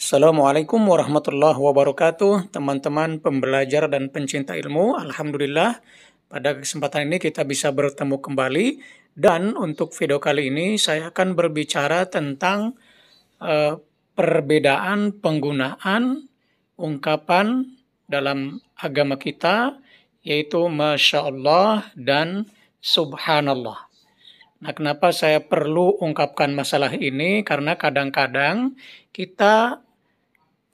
Assalamualaikum warahmatullahi wabarakatuh, teman-teman pembelajar dan pencinta ilmu. Alhamdulillah, pada kesempatan ini kita bisa bertemu kembali. Dan untuk video kali ini saya akan berbicara tentang perbedaan penggunaan ungkapan dalam agama kita, yaitu Masya Allah dan Subhanallah. Nah, kenapa saya perlu ungkapkan masalah ini? Karena kadang-kadang kita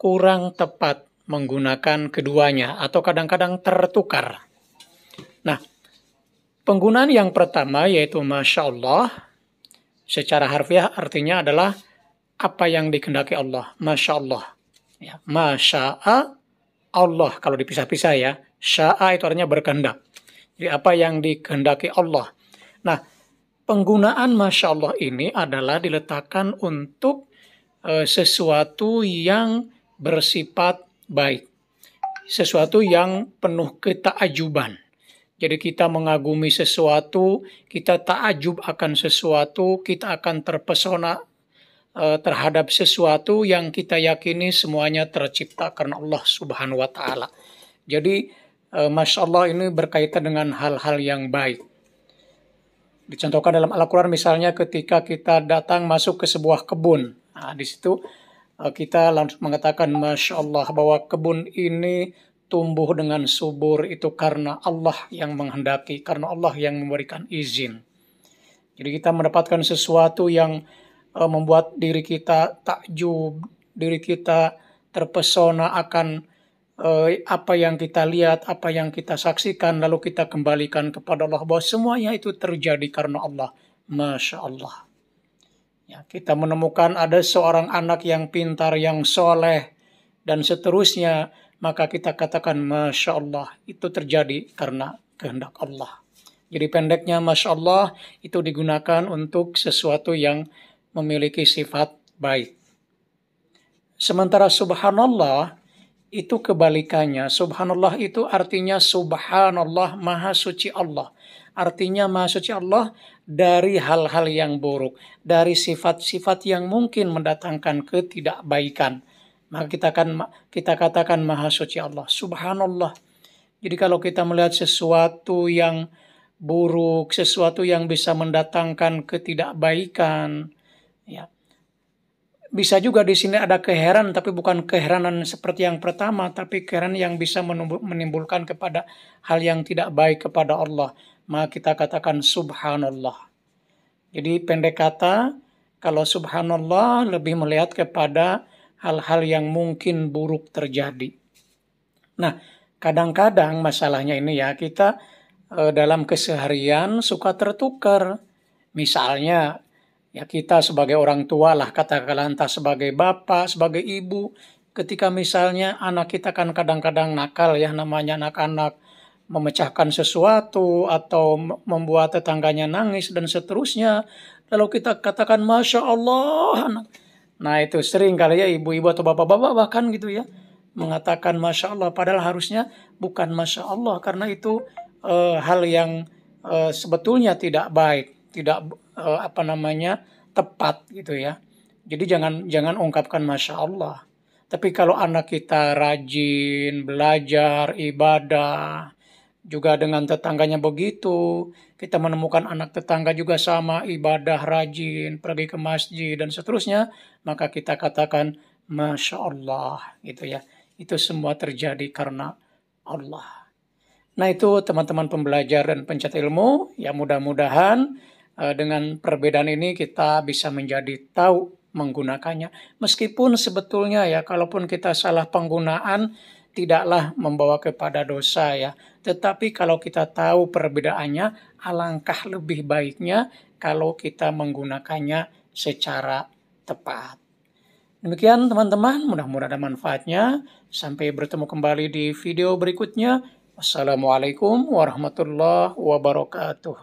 kurang tepat menggunakan keduanya atau kadang-kadang tertukar. Nah, penggunaan yang pertama yaitu Masya Allah, secara harfiah artinya adalah apa yang dikehendaki Allah. Masya Allah. Ya, Masya'a Allah, kalau dipisah-pisah ya. Sya'a itu artinya berkehendak. Jadi apa yang dikehendaki Allah. Nah, penggunaan Masya Allah ini adalah diletakkan untuk sesuatu yang bersifat baik. Sesuatu yang penuh ketakjuban. Jadi kita mengagumi sesuatu, kita takjub akan sesuatu, kita akan terpesona terhadap sesuatu yang kita yakini semuanya tercipta karena Allah Subhanahu wa Ta'ala. Jadi Masya Allah ini berkaitan dengan hal-hal yang baik. Dicontohkan dalam Al-Quran misalnya ketika kita datang masuk ke sebuah kebun. Nah, di situ kita langsung mengatakan Masya Allah bahwa kebun ini tumbuh dengan subur itu karena Allah yang menghendaki, karena Allah yang memberikan izin. Jadi kita mendapatkan sesuatu yang membuat diri kita takjub, diri kita terpesona akan apa yang kita lihat, apa yang kita saksikan, lalu kita kembalikan kepada Allah bahwa semuanya itu terjadi karena Allah. Masya Allah. Ya, kita menemukan ada seorang anak yang pintar, yang soleh, dan seterusnya, maka kita katakan Masya Allah, itu terjadi karena kehendak Allah. Jadi pendeknya Masya Allah itu digunakan untuk sesuatu yang memiliki sifat baik. Sementara Subhanallah itu kebalikannya. Subhanallah itu artinya Subhanallah, Maha Suci Allah. Artinya Maha Suci Allah dari hal-hal yang buruk, dari sifat-sifat yang mungkin mendatangkan ketidakbaikan. Maka kita katakan Maha Suci Allah, Subhanallah. Jadi kalau kita melihat sesuatu yang buruk, sesuatu yang bisa mendatangkan ketidakbaikan, ya. Bisa juga di sini ada keheranan, tapi bukan keheranan seperti yang pertama, tapi keheranan yang bisa menimbulkan kepada hal yang tidak baik kepada Allah. Maka kita katakan Subhanallah. Jadi pendek kata, kalau Subhanallah lebih melihat kepada hal-hal yang mungkin buruk terjadi. Nah, kadang-kadang masalahnya ini ya, kita dalam keseharian suka tertukar. Misalnya, ya kita sebagai orang tua lah, katakanlah entah sebagai bapak, sebagai ibu, ketika misalnya anak kita kan kadang-kadang nakal ya, namanya anak-anak, memecahkan sesuatu atau membuat tetangganya nangis dan seterusnya, lalu kita katakan Masya Allah. Nah itu sering kali ya ibu-ibu atau bapak-bapak bahkan gitu ya, mengatakan Masya Allah, padahal harusnya bukan Masya Allah, karena itu hal yang sebetulnya tidak baik, tidak tepat gitu ya. Jadi jangan ungkapkan Masya Allah. Tapi kalau anak kita rajin belajar, ibadah, juga dengan tetangganya begitu, kita menemukan anak tetangga juga sama, ibadah, rajin, pergi ke masjid, dan seterusnya, maka kita katakan, Masya Allah, gitu ya. Itu semua terjadi karena Allah. Nah itu teman-teman pembelajar dan pencinta ilmu, ya mudah-mudahan dengan perbedaan ini kita bisa menjadi tahu menggunakannya. Meskipun sebetulnya ya, kalaupun kita salah penggunaan, tidaklah membawa kepada dosa ya. Tetapi kalau kita tahu perbedaannya, alangkah lebih baiknya kalau kita menggunakannya secara tepat. Demikian teman-teman, mudah-mudahan ada manfaatnya. Sampai bertemu kembali di video berikutnya. Wassalamualaikum warahmatullahi wabarakatuh.